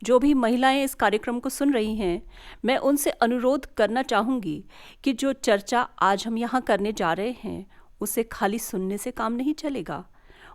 जो भी महिलाएं इस कार्यक्रम को सुन रही हैं, मैं उनसे अनुरोध करना चाहूँगी कि जो चर्चा आज हम यहाँ करने जा रहे हैं, उसे खाली सुनने से काम नहीं चलेगा।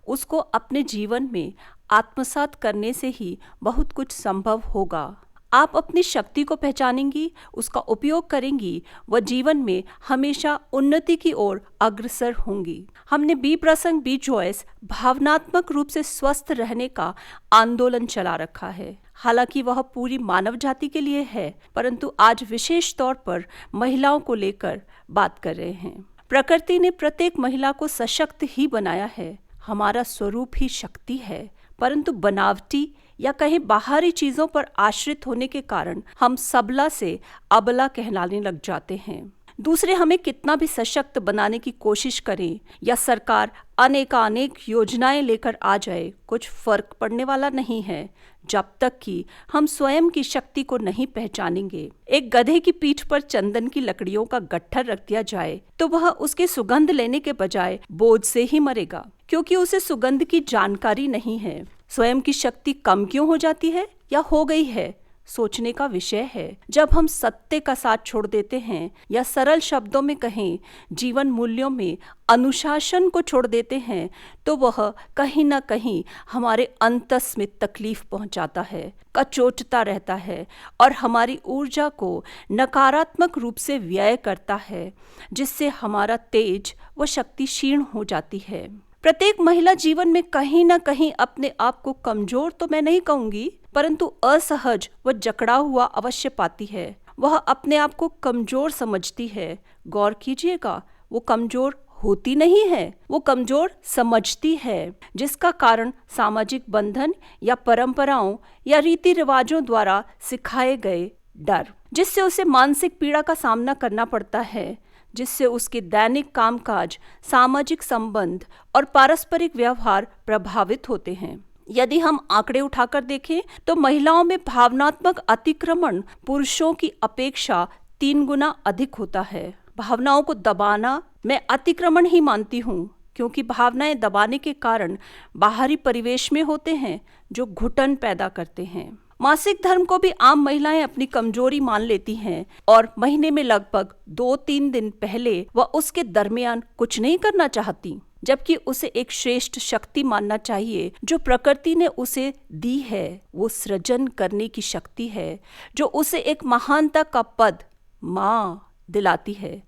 उसको अपने जीवन में आत्मसात करने से ही बहुत कुछ संभव होगा। आप अपनी शक्ति को पहचानेंगी, उसका उपयोग करेंगी, व जीवन में हमेशा उन्नति की ओर अग्रसर होंगी। हमने बी प्रसंग बी चॉइस भावनात्मक रूप से स्वस्थ रहने का आंदोलन चला रखा है। हालांकि वह पूरी मानव जाति के लिए है, परंतु आज विशेष तौर पर महिलाओं को लेकर बात कर रहे हैं। प्रकृति ने प्रत्येक महिला को सशक्त ही बनाया है। हमारा स्वरूप ही शक्ति है, परंतु बनावटी या कहीं बाहरी चीजों पर आश्रित होने के कारण हम सबला से अबला कहलाने लग जाते हैं। दूसरे हमें कितना भी सशक्त बनाने की कोशिश करें या सरकार अनेक योजनाएं लेकर आ जाए, कुछ फर्क पड़ने वाला नहीं है जब तक कि हम स्वयं की शक्ति को नहीं पहचानेंगे। एक गधे की पीठ पर चंदन की लकड़ियों का गट्ठर रख दिया जाए तो वह उसके सुगंध लेने के बजाय बोझ से ही मरेगा, क्योंकि उसे सुगंध की जानकारी नहीं है। स्वयं की शक्ति कम क्यों हो जाती है या हो गई है, सोचने का विषय है। जब हम सत्य का साथ छोड़ देते हैं या सरल शब्दों में कहें जीवन मूल्यों में अनुशासन को छोड़ देते हैं, तो वह कहीं ना कहीं हमारे अंतस में तकलीफ पहुंचाता है, कचोटता रहता है और हमारी ऊर्जा को नकारात्मक रूप से व्यय करता है, जिससे हमारा तेज व शक्ति क्षीण हो जाती है। प्रत्येक महिला जीवन में कहीं ना कहीं अपने आप को कमजोर तो मैं नहीं कहूंगी, परंतु असहज व जकड़ा हुआ अवश्य पाती है। वह अपने आप को कमजोर समझती है। गौर कीजिएगा, वो कमजोर होती नहीं है, वो कमजोर समझती है, जिसका कारण सामाजिक बंधन या परंपराओं या रीति रिवाजों द्वारा सिखाए गए डर, जिससे उसे मानसिक पीड़ा का सामना करना पड़ता है, जिससे उसके दैनिक कामकाज, सामाजिक संबंध और पारस्परिक व्यवहार प्रभावित होते हैं। यदि हम आंकड़े उठाकर देखें तो महिलाओं में भावनात्मक अतिक्रमण पुरुषों की अपेक्षा 3 गुना अधिक होता है। भावनाओं को दबाना मैं अतिक्रमण ही मानती हूँ, क्योंकि भावनाएं दबाने के कारण बाहरी परिवेश में होते हैं जो घुटन पैदा करते हैं। मासिक धर्म को भी आम महिलाएं अपनी कमजोरी मान लेती हैं और महीने में लगभग 2-3 दिन पहले व उसके दरमियान कुछ नहीं करना चाहती, जबकि उसे एक श्रेष्ठ शक्ति मानना चाहिए जो प्रकृति ने उसे दी है। वो सृजन करने की शक्ति है जो उसे एक महानता का पद माँ दिलाती है।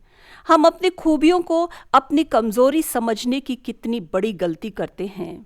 हम अपनी खूबियों को अपनी कमजोरी समझने की कितनी बड़ी गलती करते हैं।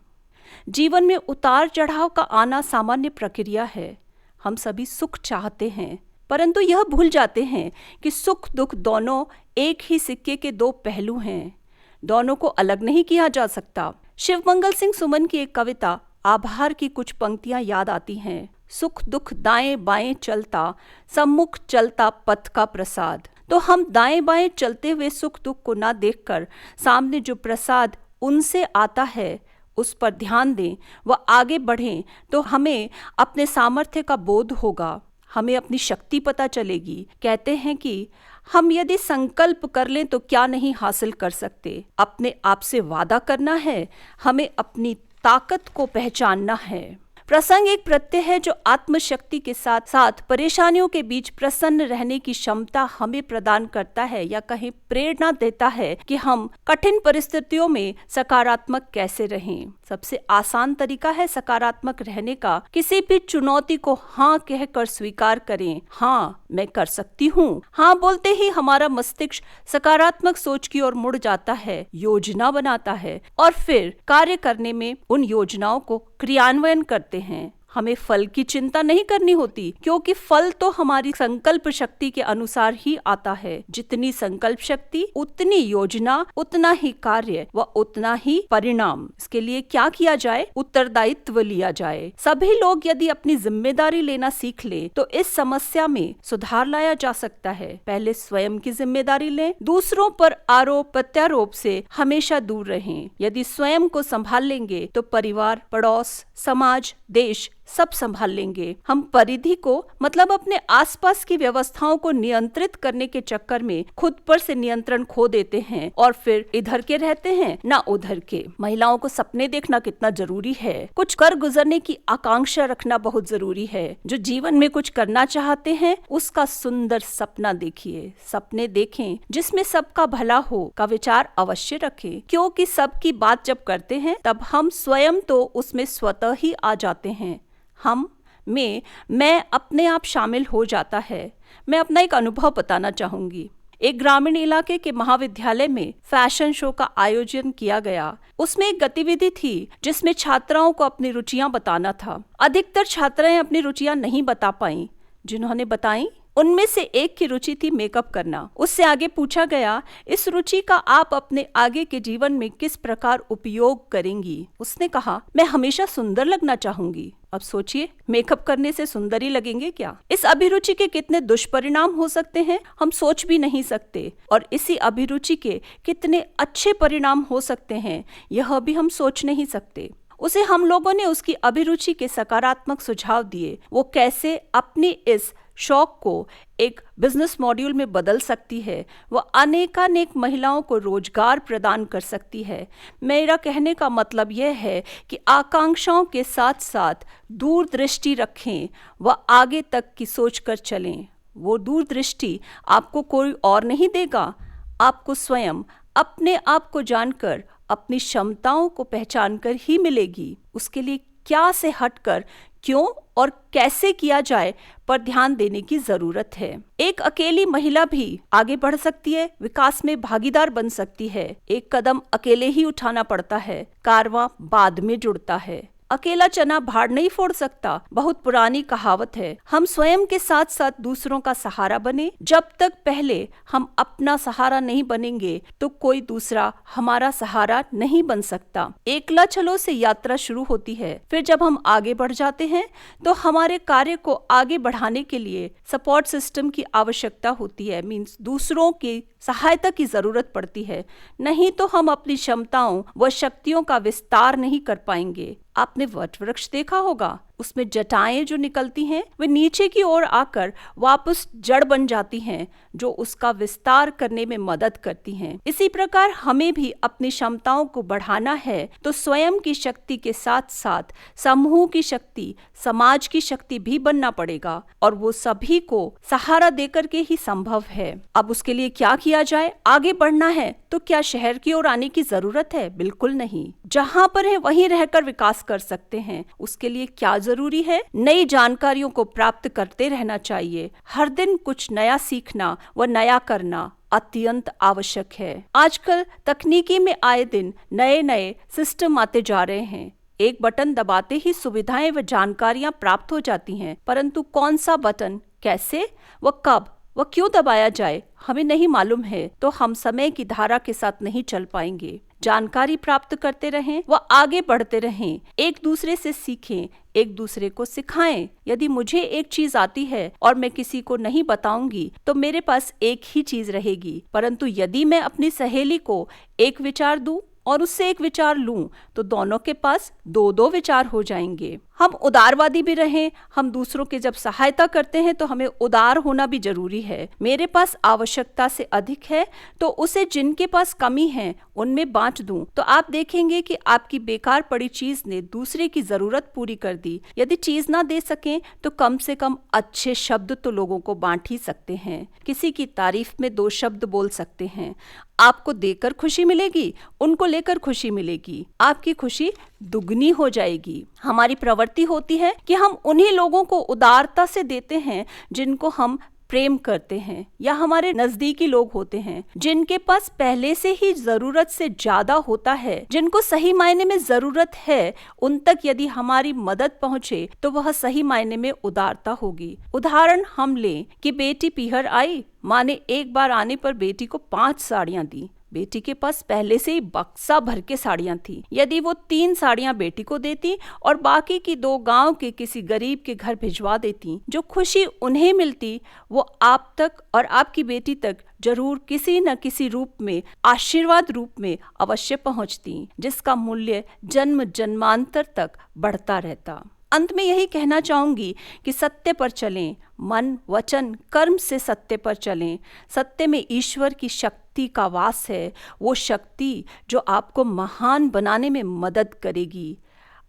जीवन में उतार चढ़ाव का आना सामान्य प्रक्रिया है। हम सभी सुख चाहते हैं, परंतु यह भूल जाते हैं कि सुख दुख दोनों एक ही सिक्के के 2 पहलू हैं। दोनों को अलग नहीं किया जा सकता। शिवमंगल सिंह सुमन की एक कविता आभार की कुछ पंक्तियां याद आती हैं। सुख दुख दाएं बाएं चलता, सम्मुख चलता पथ का प्रसाद। तो हम दाएं बाएं चलते हुए सुख दुख को ना देखकर सामने जो प्रसाद उनसे आता है उस पर ध्यान दें व आगे बढ़ें, तो हमें अपने सामर्थ्य का बोध होगा, हमें अपनी शक्ति पता चलेगी। कहते हैं कि हम यदि संकल्प कर लें तो क्या नहीं हासिल कर सकते। अपने आप से वादा करना है, हमें अपनी ताकत को पहचानना है। प्रसंग एक प्रत्यय है जो आत्मशक्ति के साथ साथ परेशानियों के बीच प्रसन्न रहने की क्षमता हमें प्रदान करता है, या कहीं प्रेरणा देता है कि हम कठिन परिस्थितियों में सकारात्मक कैसे रहें। सबसे आसान तरीका है सकारात्मक रहने का। किसी भी चुनौती को हाँ कहकर स्वीकार करें। हाँ, मैं कर सकती हूँ। हाँ बोलते ही हमारा मस्तिष्क सकारात्मक सोच की ओर मुड़ जाता है, योजना बनाता है और फिर कार्य करने में उन योजनाओं को क्रियान्वयन करते हैं। हमें फल की चिंता नहीं करनी होती, क्योंकि फल तो हमारी संकल्प शक्ति के अनुसार ही आता है। जितनी संकल्प शक्ति उतनी योजना, उतना ही कार्य व उतना ही परिणाम। इसके लिए क्या किया जाए? उत्तरदायित्व लिया जाए। सभी लोग यदि अपनी जिम्मेदारी लेना सीख ले तो इस समस्या में सुधार लाया जा सकता है। पहले स्वयं की जिम्मेदारी लें, दूसरों पर आरोप प्रत्यारोप से हमेशा दूर रहें। यदि स्वयं को संभाल लेंगे तो परिवार, पड़ोस, समाज, देश सब संभाल लेंगे। हम परिधि को मतलब अपने आसपास की व्यवस्थाओं को नियंत्रित करने के चक्कर में खुद पर से नियंत्रण खो देते हैं और फिर इधर के रहते हैं ना उधर के। महिलाओं को सपने देखना कितना जरूरी है, कुछ कर गुजरने की आकांक्षा रखना बहुत जरूरी है। जो जीवन में कुछ करना चाहते हैं उसका सुंदर सपना देखिए, सपने देखें जिसमें सबका भला हो का विचार अवश्य रखें, क्योंकि सबकी बात जब करते हैं तब हम स्वयं तो उसमें स्वतः ही आ जाते हैं। मैं अपने आप शामिल हो जाता है। मैं अपना एक अनुभव बताना चाहूंगी। एक ग्रामीण इलाके के महाविद्यालय में फैशन शो का आयोजन किया गया। उसमें एक गतिविधि थी जिसमें छात्राओं को अपनी रुचियां बताना था। अधिकतर छात्राएं अपनी रुचियां नहीं बता पाईं। जिन्होंने बताई उनमें से एक की रुचि थी मेकअप करना। उससे आगे पूछा गया, इस रुचि का आप अपने आगे के जीवन में किस प्रकार उपयोग करेंगी? उसने कहा, मैं हमेशा सुंदर लगना चाहूंगी। अब सोचिए, मेकअप करने से सुंदर ही लगेंगे क्या? इस अभिरुचि के कितने दुष्परिणाम हो सकते हैं हम सोच भी नहीं सकते, और इसी अभिरुचि के कितने अच्छे परिणाम हो सकते हैं यह भी हम सोच नहीं सकते। उसे हम लोगों ने उसकी अभिरुचि के सकारात्मक सुझाव दिए। वो कैसे अपनी इस शौक को एक बिजनेस मॉड्यूल में बदल सकती है, वह अनेकानेक महिलाओं को रोजगार प्रदान कर सकती है। मेरा कहने का मतलब यह है कि आकांक्षाओं के साथ साथ दूरदृष्टि रखें व आगे तक की सोच कर चलें। वो दूरदृष्टि आपको कोई और नहीं देगा, आपको स्वयं अपने आप को जानकर, अपनी क्षमताओं को पहचानकर ही मिलेगी। उसके लिए क्या से हटकर क्यों और कैसे किया जाए पर ध्यान देने की जरूरत है। एक अकेली महिला भी आगे बढ़ सकती है, विकास में भागीदार बन सकती है। एक कदम अकेले ही उठाना पड़ता है, कारवां बाद में जुड़ता है। अकेला चना भाड़ नहीं फोड़ सकता, बहुत पुरानी कहावत है। हम स्वयं के साथ साथ दूसरों का सहारा बने। जब तक पहले हम अपना सहारा नहीं बनेंगे तो कोई दूसरा हमारा सहारा नहीं बन सकता। एकला चलो से यात्रा शुरू होती है, फिर जब हम आगे बढ़ जाते हैं तो हमारे कार्य को आगे बढ़ाने के लिए सपोर्ट सिस्टम की आवश्यकता होती है। मीन्स दूसरों की सहायता की जरूरत पड़ती है, नहीं तो हम अपनी क्षमताओं व शक्तियों का विस्तार नहीं कर पाएंगे। आपने वट वृक्ष देखा होगा, उसमें जटाएं जो निकलती हैं वे नीचे की ओर आकर वापस जड़ बन जाती हैं जो उसका विस्तार करने में मदद करती हैं। इसी प्रकार हमें भी अपनी क्षमताओं को बढ़ाना है तो स्वयं की शक्ति के साथ साथ समूह की शक्ति, समाज की शक्ति भी बनना पड़ेगा, और वो सभी को सहारा देकर के ही संभव है। अब उसके लिए क्या किया जाए? आगे बढ़ना है तो क्या शहर की ओर आने की जरूरत है? बिल्कुल नहीं। जहां पर है वहीं रहकर विकास कर सकते हैं। उसके लिए क्या जरूरी है? नई जानकारियों को प्राप्त करते रहना चाहिए। हर दिन कुछ नया सीखना व नया करना अत्यंत आवश्यक है। आजकल तकनीकी में आए दिन नए नए सिस्टम आते जा रहे हैं। एक बटन दबाते ही सुविधाएं व जानकारियां प्राप्त हो जाती हैं, परंतु कौन सा बटन, कैसे व कब व क्यों दबाया जाए हमें नहीं मालूम है, तो हम समय की धारा के साथ नहीं चल पाएंगे। जानकारी प्राप्त करते रहें व आगे बढ़ते रहें। एक दूसरे से सीखें, एक दूसरे को सिखाएं। यदि मुझे एक चीज आती है और मैं किसी को नहीं बताऊंगी तो मेरे पास एक ही चीज रहेगी, परंतु यदि मैं अपनी सहेली को एक विचार दूं और उससे एक विचार लूं तो दोनों के पास दो दो विचार हो जाएंगे। हम उदारवादी भी रहें। हम दूसरों के जब सहायता करते हैं तो हमें उदार होना भी जरूरी है। मेरे पास आवश्यकता से अधिक है तो उसे जिनके पास कमी है उनमें बांट दूं, तो आप देखेंगे कि आपकी बेकार पड़ी चीज ने दूसरे की जरूरत पूरी कर दी। यदि चीज ना दे सकें तो कम से कम अच्छे शब्द तो लोगों को बांट ही सकते हैं। किसी की तारीफ में दो शब्द बोल सकते हैं। आपको देकर खुशी मिलेगी, उनको लेकर खुशी मिलेगी, आपकी खुशी दुगनी हो जाएगी। हमारी प्रवृत्ति होती है कि हम उन्हीं लोगों को उदारता से देते हैं जिनको हम प्रेम करते हैं, या हमारे नजदीकी लोग होते हैं जिनके पास पहले से ही जरूरत से ज्यादा होता है, जिनको सही मायने में जरूरत है। उन तक यदि हमारी मदद पहुंचे तो वह सही मायने में उदारता होगी। उदाहरण हम लें कि बेटी पीहर आई, माँ ने एक बार आने पर बेटी को 5 साड़ियां दी। बेटी के पास पहले से ही बक्सा भर के साड़ियां थी। यदि वो 3 साड़ियां बेटी को देती और बाकी की 2 गांव के किसी गरीब के घर भिजवा देती, जो खुशी उन्हें मिलती वो आप तक और आपकी बेटी तक जरूर किसी न किसी रूप में, आशीर्वाद रूप में अवश्य पहुंचती, जिसका मूल्य जन्म जन्मांतर तक बढ़ता रहता। अंत में यही कहना चाहूंगी कि सत्य पर चलें, मन वचन कर्म से सत्य पर चलें। सत्य में ईश्वर की शक्ति का वास है, वो शक्ति जो आपको महान बनाने में मदद करेगी।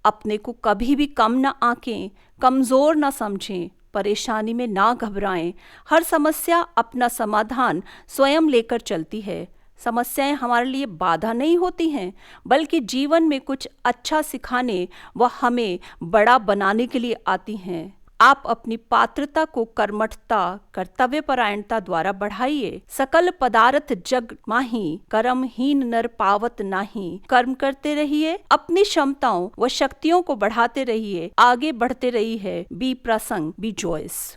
अपने को कभी भी कम ना आंकें, कमज़ोर ना समझें, परेशानी में ना घबराएं। हर समस्या अपना समाधान स्वयं लेकर चलती है। समस्याएं हमारे लिए बाधा नहीं होती हैं, बल्कि जीवन में कुछ अच्छा सिखाने व हमें बड़ा बनाने के लिए आती हैं। आप अपनी पात्रता को कर्मठता कर्तव्यपरायणता द्वारा बढ़ाइए। सकल पदार्थ जग माही, कर्महीन नर पावत नाही। कर्म करते रहिए, अपनी क्षमताओं व शक्तियों को बढ़ाते रहिए, आगे बढ़ते रहिए। बी प्रसंग, बी जॉयस।